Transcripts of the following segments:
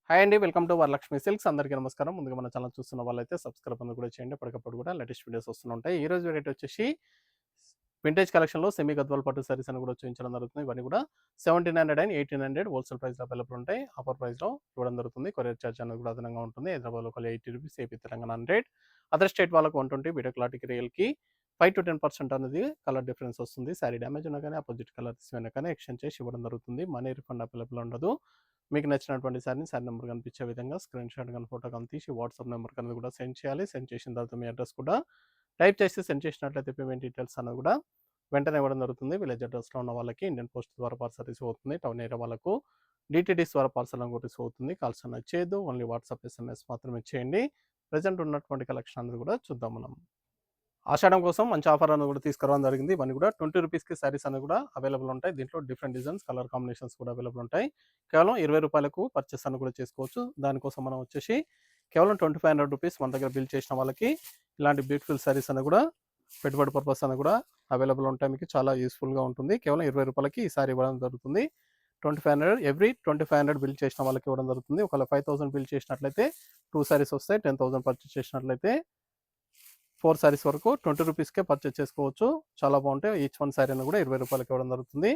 Hi అండి. Welcome to Varalakshmi silks. అందరికీ నమస్కారం. ముందుగా మన ఛానల్ చూస్తున్న వాళ్ళైతే సబ్స్క్రైబ్ అనేది కూడా చేయండి. అప్పటికప్పుడు కూడా లేటెస్ట్ వీడియోస్ వస్తుంటాయి. ఈ రోజు రేట్ వచ్చేసి వింటేజ్ కలెక్షన్‌లో సెమీ గద్వాల్ పట్టు సారీస్ అని కూడా చూపించడం జరుగుతుంది. ఇవన్నీ కూడా 1700 అండ్ 1800 హోల్సేల్ ప్రైస్‌లో అవైలబుల్ ఉంటాయి. ఆఫర్ ప్రైస్‌లో ఇవ్వడం జరుగుతుంది. కొరియర్ చార్జ్ అనేది కూడా అదనంగా ఉంటుంది. హైదరాబాద్‌లో ఒక ₹80, ఏపీ, తెలంగాణ 100, అదర్ స్టేట్ వాళ్ళకు 120, వీడియో క్లారిటీకి రియల్‌కి 5-10% అనేది కలర్ డిఫరెన్స్ వస్తుంది. సారీ డ్యామేజ్ ఉన్నా కానీ అపోజిట్ కలర్ తీసుకున్నా కానీ ఎక్స్చేంజ్ చేసి ఇవ్వడం జరుగుతుంది. మనీ రిఫండ్ అవైలబుల్ ఉండదు. మీకు నచ్చినటువంటి సారీని సారీ నెంబర్ కనిపించే విధంగా స్క్రీన్ షాట్ కానీ ఫోటో కానీ తీసి వాట్సాప్ నెంబర్ అనేది కూడా సెండ్ చేయాలి. సెండ్ చేసిన తర్వాత మీ అడ్రస్ కూడా టైప్ చేసి సెండ్ చేసినట్లయితే పేమెంట్ డీటెయిల్స్ అన్నది కూడా వెంటనే ఇవ్వడం జరుగుతుంది. విలేజ్ అడ్రస్లో ఉన్న వాళ్ళకి ఇండియన్ పోస్ట్ ద్వారా పార్సల్ రిసీవ్ అవుతుంది. టౌన్ ఏరియా వాళ్ళకు డిటిడిస్ ద్వారా పార్సల్ అని కూడా రిసీవ్ అవుతుంది. కాల్స్ అనేది చేయొద్దు. ఓన్లీ వాట్సాప్ ఎస్ఎంఎస్ మాత్రమే చేయండి. ప్రజెంట్ ఉన్నటువంటి కలెక్షన్ అనేది కూడా చూద్దాం మనం. ఆషాఢం కోసం మంచి ఆఫర్ అనేది కూడా తీసుకురావడం జరిగింది. ఇవన్నీ కూడా ₹20కి సారీస్ అనేవి కూడా అవైలబుల్ ఉంటాయి. దీంట్లో డిఫరెంట్ డిజైన్స్, కలర్ కాంబినేషన్స్ కూడా అవైలబుల్ ఉంటాయి. కేవలం ₹20కు పర్చేస్ అని కూడా చేసుకోవచ్చు. దానికోసం మనం వచ్చేసి కేవలం ₹2500 మన దగ్గర బిల్ చేసిన వాళ్ళకి ఇలాంటి బ్యూటిఫుల్ సారీస్ అని కూడా పెట్టుబడి పర్పస్ అని కూడా అవైలబుల్ ఉంటాయి. మీకు చాలా యూస్ఫుల్గా ఉంటుంది. కేవలం ₹20కి ఈ సారీ ఇవ్వడం జరుగుతుంది. 2500 ఎవ్రీ 2500 బిల్ చేసిన వాళ్ళకి ఇవ్వడం జరుగుతుంది. ఒకవేళ 5000 బిల్ చేసినట్లయితే 2 సారీస్ వస్తాయి. 10,000 పర్చేస్ చేసినట్లయితే 4 సారీస్ వరకు ₹20కే పర్చేస్ చేసుకోవచ్చు. చాలా బాగుంటాయి. ఈచ్ వన్ సారీ అని కూడా ₹20కి ఇవ్వడం జరుగుతుంది.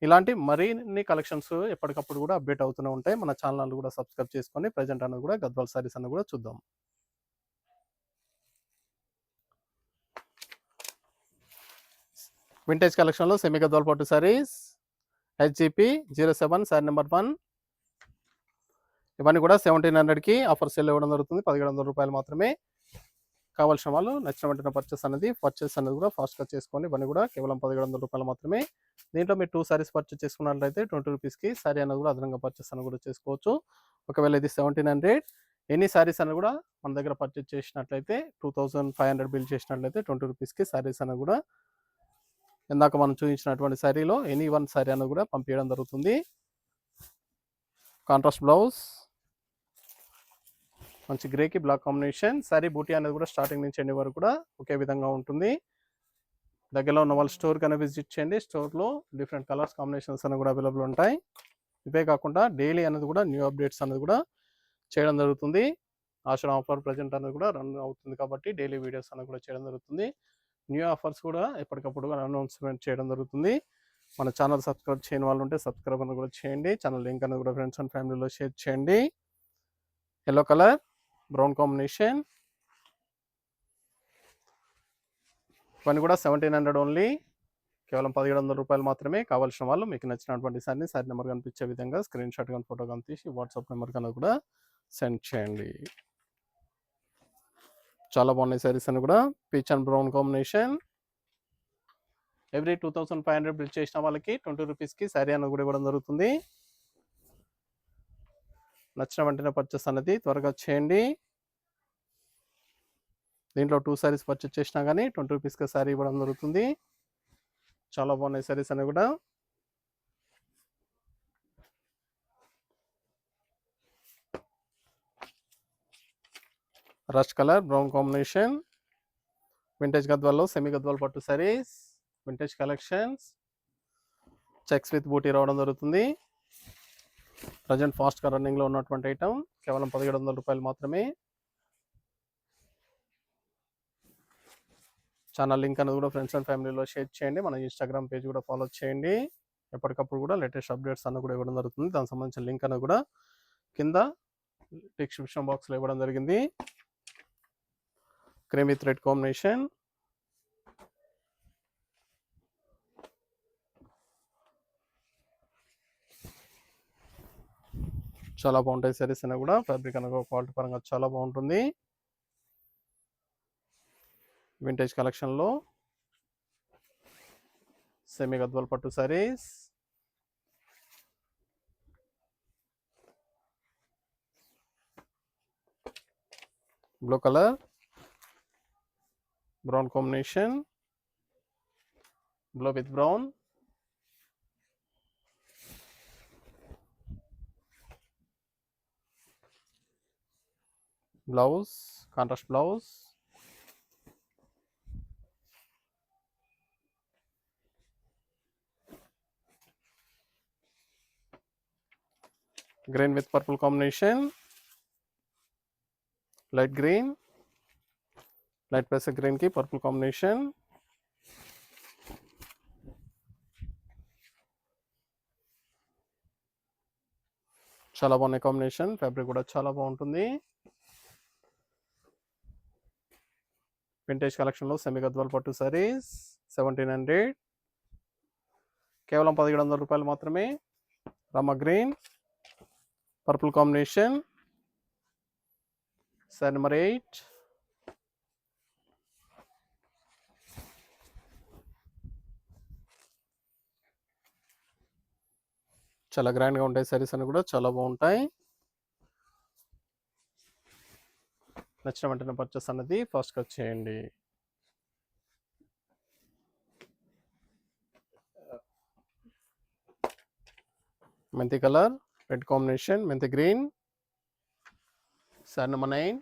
ఇలాంటి మరిన్ని కలెక్షన్స్ ఎప్పటికప్పుడు కూడా అప్డేట్ అవుతూనే ఉంటాయి. మన ఛానల్ కూడా సబ్స్క్రైబ్ చేసుకొని ప్రజెంట్ అనేది కూడా గద్వాల్ సారీస్ అని కూడా చూద్దాం. వింటేజ్ కలెక్షన్లో సెమీ గద్వాల్ పట్టు సారీస్ HGP 07 సారీ నెంబర్ 1. ఇవన్నీ కూడా 1700కి ఆఫర్ సేల్ ఇవ్వడం జరుగుతుంది. ₹1700 మాత్రమే. కావాల్సిన వాళ్ళు నచ్చిన వెంటనే పర్చేస్ అనేది కూడా ఫాస్ట్గా చేసుకోండి. ఇవన్నీ కూడా కేవలం ₹1700 మాత్రమే. దీంట్లో మీరు 2 సారీస్ పర్చేస్ చేసుకున్నట్లయితే ₹20కి సారీ అనేది కూడా అదనంగా పర్చేస్ అని కూడా చేసుకోవచ్చు. ఒకవేళ ఇది 1700 ఎనీ సారీస్ అని కూడా మన దగ్గర పర్చేస్ చేసినట్లయితే 2500 బిల్ చేసినట్లయితే ₹20కి సారీస్ అని కూడా ఇందాక మనం చూపించినటువంటి సారీలో ఎనీ వన్ సారీ అని కూడా పంపించడం జరుగుతుంది. కాంట్రాస్ట్ బ్లౌజ్, మంచి గ్రేకి బ్లాక్ కాంబినేషన్. సారీ బూటీ అనేది కూడా స్టార్టింగ్ నుంచి ఎండ్ వరకు కూడా ఒకే విధంగా ఉంటుంది. దగ్గరలో ఉన్న వాళ్ళు స్టోర్ కన్నా విజిట్ చేయండి. స్టోర్లో డిఫరెంట్ కలర్స్ కాంబినేషన్స్ అనేవి కూడా అవైలబుల్ ఉంటాయి. ఇవే కాకుండా డైలీ అనేది కూడా న్యూ అప్డేట్స్ అనేది కూడా చేయడం జరుగుతుంది. ఆషాఢం ఆఫర్ ప్రజెంట్ అనేది కూడా రన్ అవుతుంది కాబట్టి డైలీ వీడియోస్ అనేది కూడా చేయడం జరుగుతుంది. న్యూ ఆఫర్స్ కూడా ఎప్పటికప్పుడు అనౌన్స్మెంట్ చేయడం జరుగుతుంది. మన ఛానల్ సబ్స్క్రైబ్ చేయని వాళ్ళు ఉంటే సబ్స్క్రైబ్ అనేది కూడా చేయండి. ఛానల్ లింక్ అనేది కూడా ఫ్రెండ్స్ అండ్ ఫ్యామిలీలో షేర్ చేయండి. Yellow colour, brown combination. ఇవన్నీ కూడా 1700 ఓన్లీ. కేవలం ₹1700 మాత్రమే. కావాల్సిన వాళ్ళు మీకు నచ్చినటువంటి సారీ నెంబర్ కనిపించే విధంగా స్క్రీన్ షాట్ కానీ ఫోటో కానీ తీసి వాట్సాప్ నెంబర్ కన్నా కూడా సెండ్ చేయండి. చాలా బాగున్నాయి సారీస్ అని కూడా. Peach and brown combination. Every 2500 bill చేసిన వాళ్ళకి ₹20కి సారీ అని కూడా ఇవ్వడం జరుగుతుంది. నచ్చిన వెంటనే పర్చేస్ అనేది త్వరగా చేయండి. దీంట్లో 2 సారీస్ పర్చేస్ చేసినా కానీ ₹20కి సారీ ఇవ్వడం జరుగుతుంది. చాలా బాగున్నాయి సారీస్ అని కూడా. Rust colour, brown combination. Vintage గద్వాల్లో సెమీ గద్వాల్ పట్టు sarees, vintage collections. Checks with బూటీ రావడం జరుగుతుంది. ప్రజెంట్ ఫాస్ట్గా రన్నింగ్లో ఉన్నటువంటి ఐటమ్. కేవలం ₹1700 మాత్రమే. ఛానల్ లింక్ అనేది కూడా ఫ్రెండ్స్ అండ్ ఫ్యామిలీలో షేర్ చేయండి. మన ఇన్స్టాగ్రామ్ పేజ్ కూడా ఫాలో చేయండి. ఎప్పటికప్పుడు కూడా లేటెస్ట్ అప్డేట్స్ అన్న కూడా ఇవ్వడం జరుగుతుంది. దానికి సంబంధించిన లింక్ అనేది కూడా కింద డిస్క్రిప్షన్ బాక్స్లో ఇవ్వడం జరిగింది. Cream with red combination. చాలా బాగుంటాయి సారీస్ అన్న కూడా. ఫ్యాబ్రిక్ అనేది క్వాలిటీ పరంగా చాలా బాగుంటుంది. వింటేజ్ కలెక్షన్లో సెమీ గద్వాల్ పట్టు saris. Blue colour, brown combination, blue with brown. Blouse, contrast blouse. Green with purple combination, light green, light plus గ్రీన్కి పర్పుల్ కాంబినేషన్, చాలా బాగున్నాయి కాంబినేషన్. ఫ్యాబ్రిక్ కూడా చాలా బాగుంటుంది. వింటేజ్ కలెక్షన్లో సెమీ గద్వాల్ పట్టు సారీస్ 1700, కేవలం 1700 రూపాయలు మాత్రమే. Rama green, purple combination, saree number 8. చాలా గ్రాండ్గా ఉంటాయి సారీస్ అని కూడా చాలా బాగుంటాయి. నచ్చిన వెంటనే పర్చేస్ అన్నది ఫాస్ట్గా చేయండి. మెంతి కలర్, రెడ్ కాంబినేషన్, మెంతి green, sorry number 9.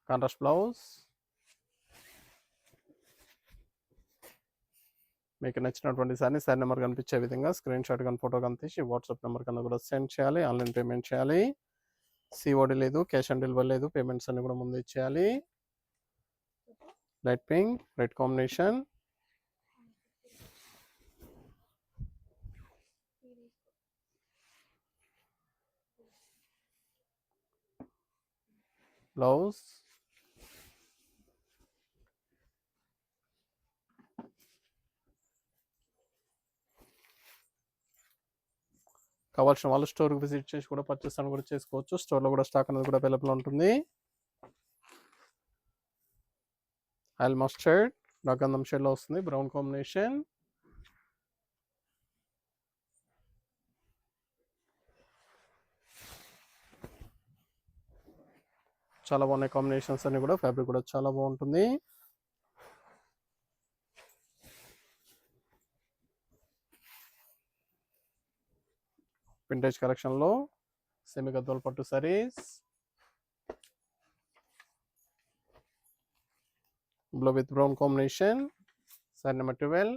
Contrast blouse. మీకు నచ్చినటువంటి సారీ నెంబర్ కనిపించే విధంగా స్క్రీన్ షాట్ కానీ ఫోటో కానీ తీసి వాట్సాప్ నెంబర్ కన్నా కూడా సెండ్ చేయాలి. ఆన్లైన్ పేమెంట్ చేయాలి. సిఓడి లేదు, క్యాష్ ఆన్ డెలివరీ లేదు. పేమెంట్స్ అన్ని కూడా ముందు ఇచ్చేయాలి. Light pink, red combination, blouse, కావాల్సిన వాళ్ళు స్టోర్కి విజిట్ చేసి కూడా పర్చేస్ అని కూడా చేసుకోవచ్చు. స్టోర్లో కూడా స్టాక్ అనేది కూడా అవైలబుల్ ఉంటుంది. ఆయిల్ మస్టర్డ్, గంధం షేడ్లో వస్తుంది, బ్రౌన్ కాంబినేషన్, చాలా బాగున్నాయి కాంబినేషన్స్ అన్ని కూడా. ఫ్యాబ్రిక్ కూడా చాలా బాగుంటుంది. వింటేజ్ కలెక్షన్లో సెమీ గద్వాల్ పట్టు saris, blue with brown combination, saree number 12.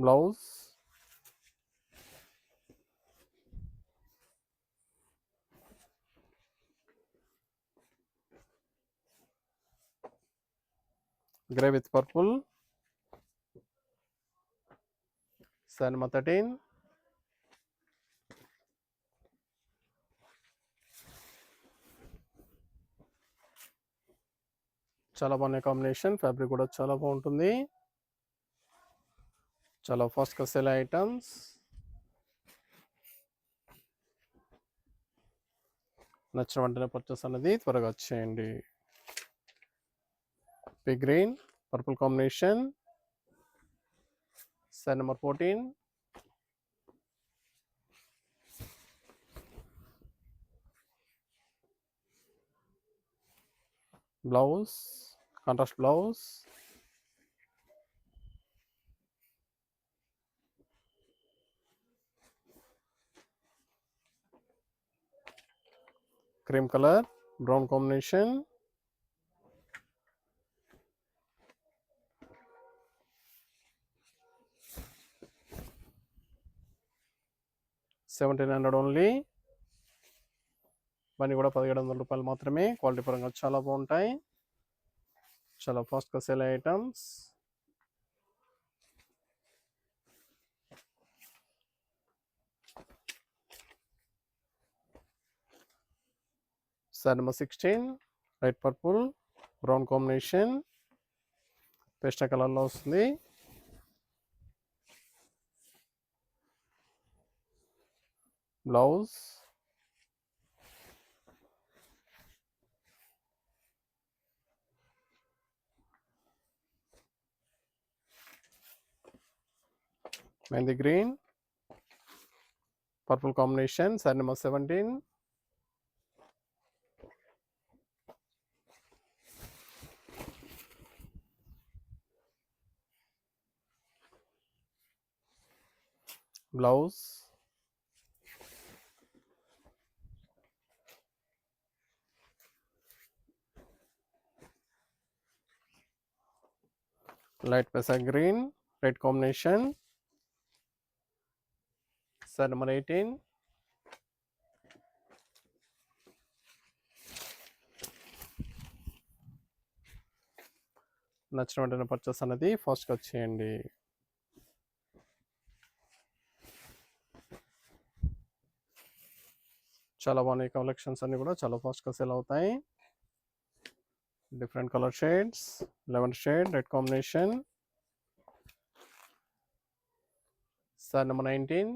Blouse, grey with purple, sorry number 13. చాలా బాగున్నాయి కాంబినేషన్. ఫ్యాబ్రిక్ కూడా చాలా బాగుంటుంది. చాలా ఫాస్ట్గా సెల్ ఐటమ్స్. నచ్చిన వెంటనే పర్చేస్ అనేది త్వరగా చేయండి. P green, purple combination, saree number 14. Blouse, contrast blouse, cream colour, brown combination, $1700 only. ఇవన్నీ కూడా $1700 మాత్రమే. క్వాలిటీ పరంగా చాలా బాగుంటాయి. చాలా ఫాస్ట్గా sell items. Saree number 16, light purple, brown combination, పేస్టా కలర్లో వస్తుంది. Blouse, mehndi green, purple combination, saree number 17. Blouse, light పెసా green, red combination. Saree number 18. నచ్చిన వెంటనే పర్చేస్ అనేది ఫాస్ట్గా వచ్చేయండి. చాలా బాగున్నాయి కలెక్షన్స్ అన్ని కూడా చాలా ఫాస్ట్గా సేల్ అవుతాయి. Different colour shades, 11 shade, red combination. Saree number 19.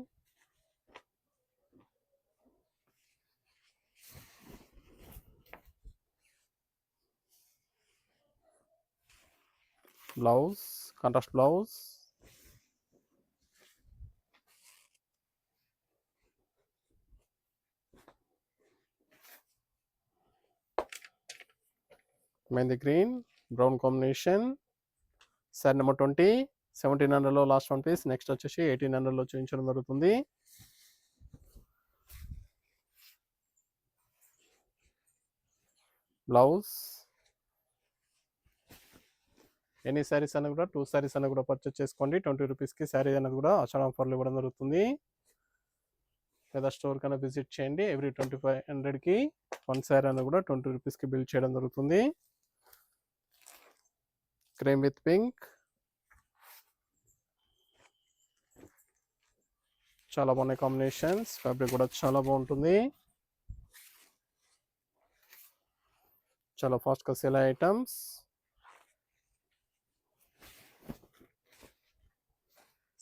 Blouse, contrast blouse. Mehndi green, brown combination. Saree number 20. 1700లో లాస్ట్ వన్ పీస్. నెక్స్ట్ వచ్చేసి 1800లో చూపించడం జరుగుతుంది. బ్లౌజ్, ఎనీ శారీస్ అనేది కూడా 2 శారీస్ అనేది కూడా పర్చేస్ చేసుకోండి. 20 రూపీస్కి శారీ అనేది కూడా ఆషాఢ ఆఫర్లు ఇవ్వడం జరుగుతుంది. లేదా స్టోర్ కన్నా విజిట్ చేయండి. ఎవ్రీ 2500కి 1 శారీ అనేది కూడా 20 రూపీస్కి బిల్ చేయడం జరుగుతుంది. క్రీమ్ విత్ పింక్, చాలా బాగున్నాయి కాంబినేషన్స్. ఫ్యాబ్రిక్ కూడా చాలా బాగుంటుంది. చాలా ఫాస్ట్గా సేల్ అయ్యే ఐటమ్స్.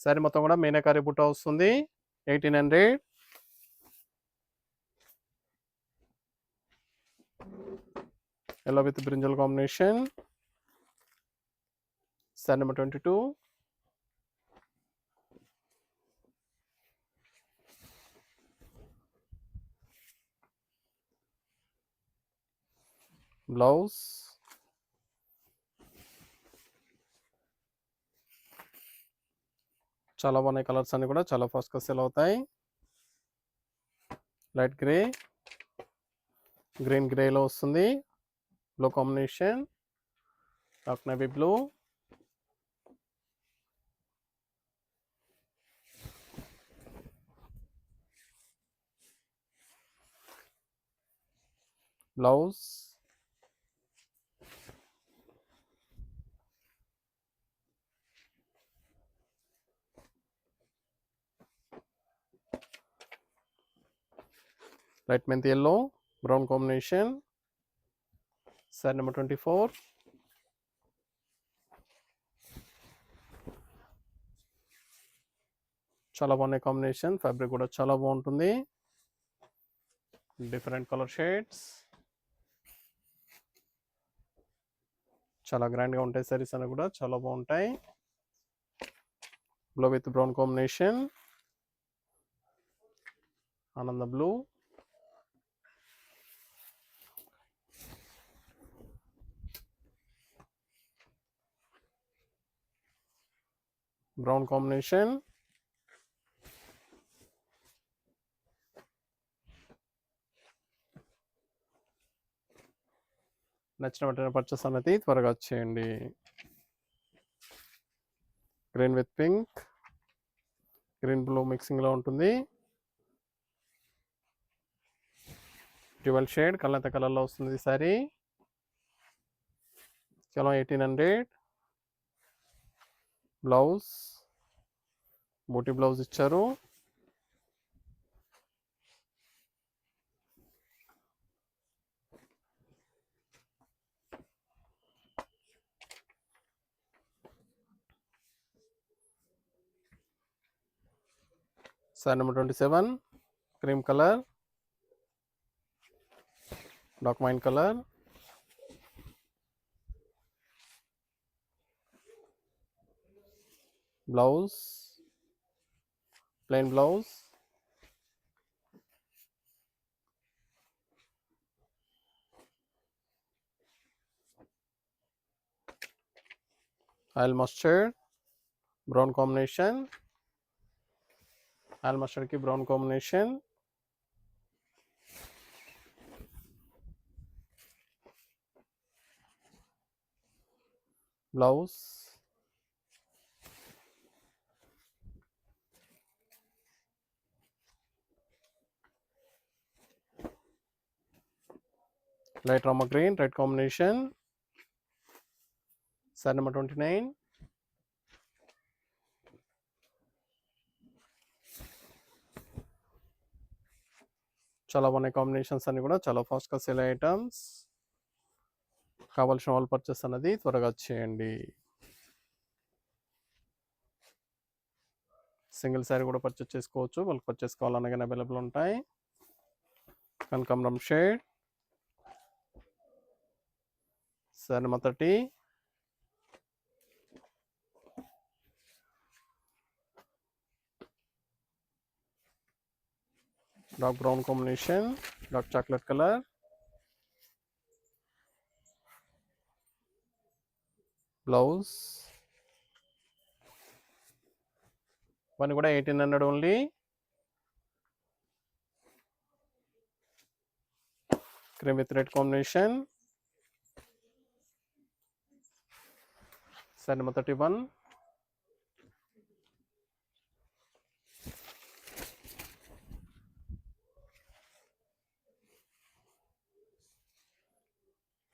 శారీ మొత్తం కూడా మీనాకారి బుట్ట వస్తుంది. 1800. Yellow with brinjal combination. Sari number 22. Blouse, చాలా బాగున్నాయి కలర్స్ అన్ని కూడా చాలా ఫాస్ట్గా సేల్ అవుతాయి. లైట్ గ్రే, గ్రీన్ గ్రేలో వస్తుంది. Blue combination, dark navy blue. Blouse, light మెంతి yellow, brown combination. Sari number 24. చాలా బాగున్నాయి కాంబినేషన్. ఫ్యాబ్రిక్ కూడా చాలా బాగుంటుంది. డిఫరెంట్ కలర్ షేడ్స్, చాలా గ్రాండ్గా ఉంటాయి సారీస్ అని కూడా చాలా బాగుంటాయి. బ్లూ విత్ బ్రౌన్ కాంబినేషన్, ఆనంద బ్లూ. Brown combination. నచ్చిన వెంటనే పర్చేస్ అనేది త్వరగా వచ్చేయండి. Green with pink, green blue మిక్సింగ్లో ఉంటుంది. 12 షేడ్ కలత కలర్లో వస్తుంది ఈ సారీ. కేవలం 1800. బ్లౌజ్, బూటీ బ్లౌజ్ ఇచ్చారు. Saree number 27. Cream colour, dark wine colour. Blouse, plain blouse. Oil mustard, brown combination. ఆల్ మస్టర్డ్కి బ్రౌన్ కాంబినేషన్, బ్లౌజ్, లైట్ రామా green red combination, saree number 29. చాలా బాగున్నాయి కాంబినేషన్స్ అన్ని కూడా చాలా ఫాస్ట్గా సేల్ ఐటమ్స్. కావాల్సిన వాళ్ళు పర్చేస్ అన్నది త్వరగా చేయండి. సింగిల్ శారీ కూడా పర్చేస్ చేసుకోవచ్చు, వాళ్ళకి పర్చేస్ కావాలన్నా కానీ అవైలబుల్ ఉంటాయి. కనకాంబరం shade, sari number 30, dark brown combination, dark chocolate colour, blouse, ఇవన్నీ కూడా 1800 only. Cream with red combination, sari number 31,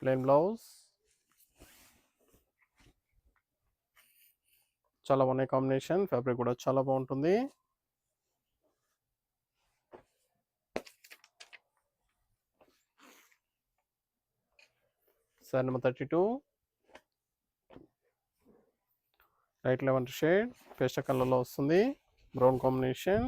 plain blouse. చాలా బాగున్నాయి కాంబినేషన్, ఫ్యాబ్రిక్ కూడా చాలా బాగుంటుంది. Sari number 32, light lavender shade, pastel కలర్లో వస్తుంది, brown combination,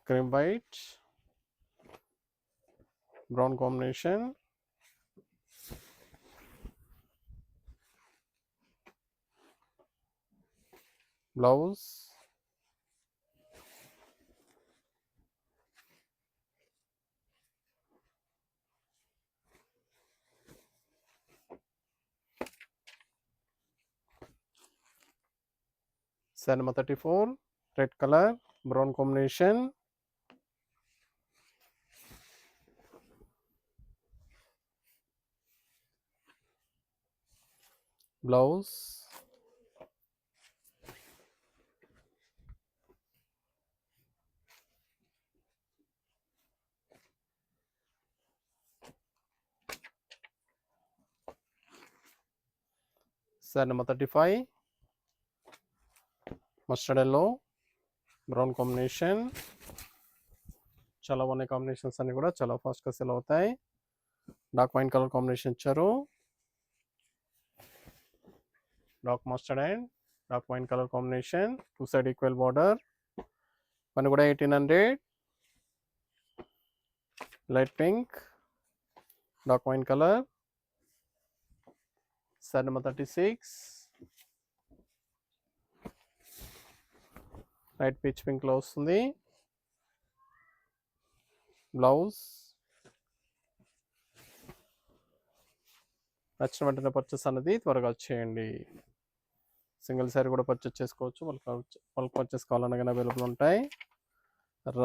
cream white, brown combination, blouse, sari number 34, red colour, brown combination, blouse, sari number 35, mustard yellow, brown combination. చాలా బాగున్నాయి combinations అన్ని కూడా చాలా ఫాస్ట్గా సెల్ అవుతాయి. డార్క్ వైన్ కలర్ కాంబినేషన్ ఇచ్చారు, dark mustard and dark wine colour combination, two side equal border. పని కూడా 1800. Light pink, dark wine colour, saree number 36, light peach పింక్లో వస్తుంది, బ్లౌజ్. నచ్చిన వెంటనే పర్చేస్ అనేది త్వరగా చేయండి. సింగిల్ శారీ కూడా పర్చేస్ చేసుకోవచ్చు, వాళ్ళకి పర్చేస్ కావాలన్నా కానీ అవైలబుల్ ఉంటాయి.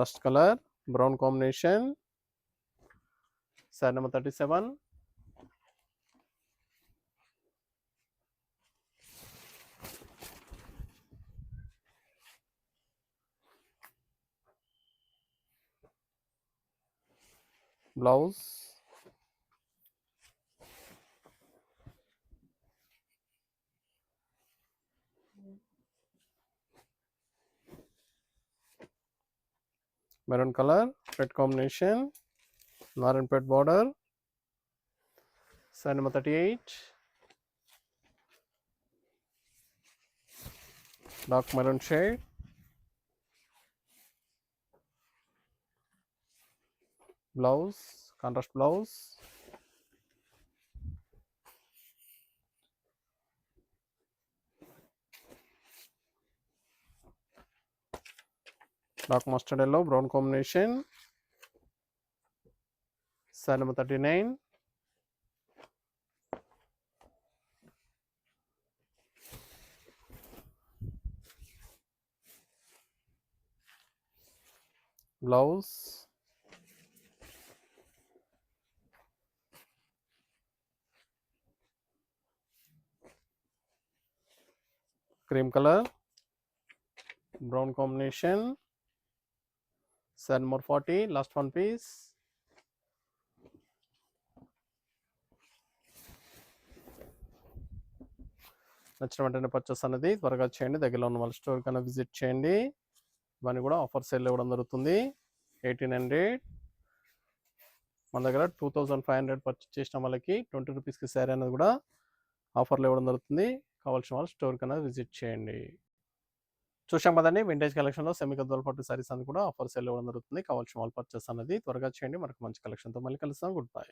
Rust colour, brown combination, sari number 37, blouse, maroon colour, red combination, Narayanpet border, sari number 38, dark maroon shade, blouse, contrast blouse, dark mustard yellow brown combination. Sari number 39. Blouse cream colour brown combination. Sari number 40. Last one piece. నచ్చిన వెంటనే purchase అనేది త్వరగా చేయండి. దగ్గరలో ఉన్న వాళ్ళ store కన్నా visit చేయండి. ఇవన్నీ కూడా ఆఫర్ సేల్ ఇవ్వడం జరుగుతుంది. 1800. మన దగ్గర 2500 పర్చేస్ చేసిన వాళ్ళకి 20 రూపీస్కి శారీ అనేది కూడా ఆఫర్లో ఇవ్వడం జరుగుతుంది. కావాల్సిన వాళ్ళు స్టోర్ కన్నా విజిట్ చేయండి. చూసాం కదండి, వింటేజ్ కలెక్షన్లో సెమీ గద్వాల్ పట్టు శారీస్ అని కూడా ఆఫర్ సేల్ ఇవ్వడం జరుగుతుంది. కావాల్సిన వాళ్ళు పర్చేస్ అనేది త్వరగా చేయండి. మనకు మంచి కలెక్షన్తో మళ్ళీ కలుస్తాం. Good bye.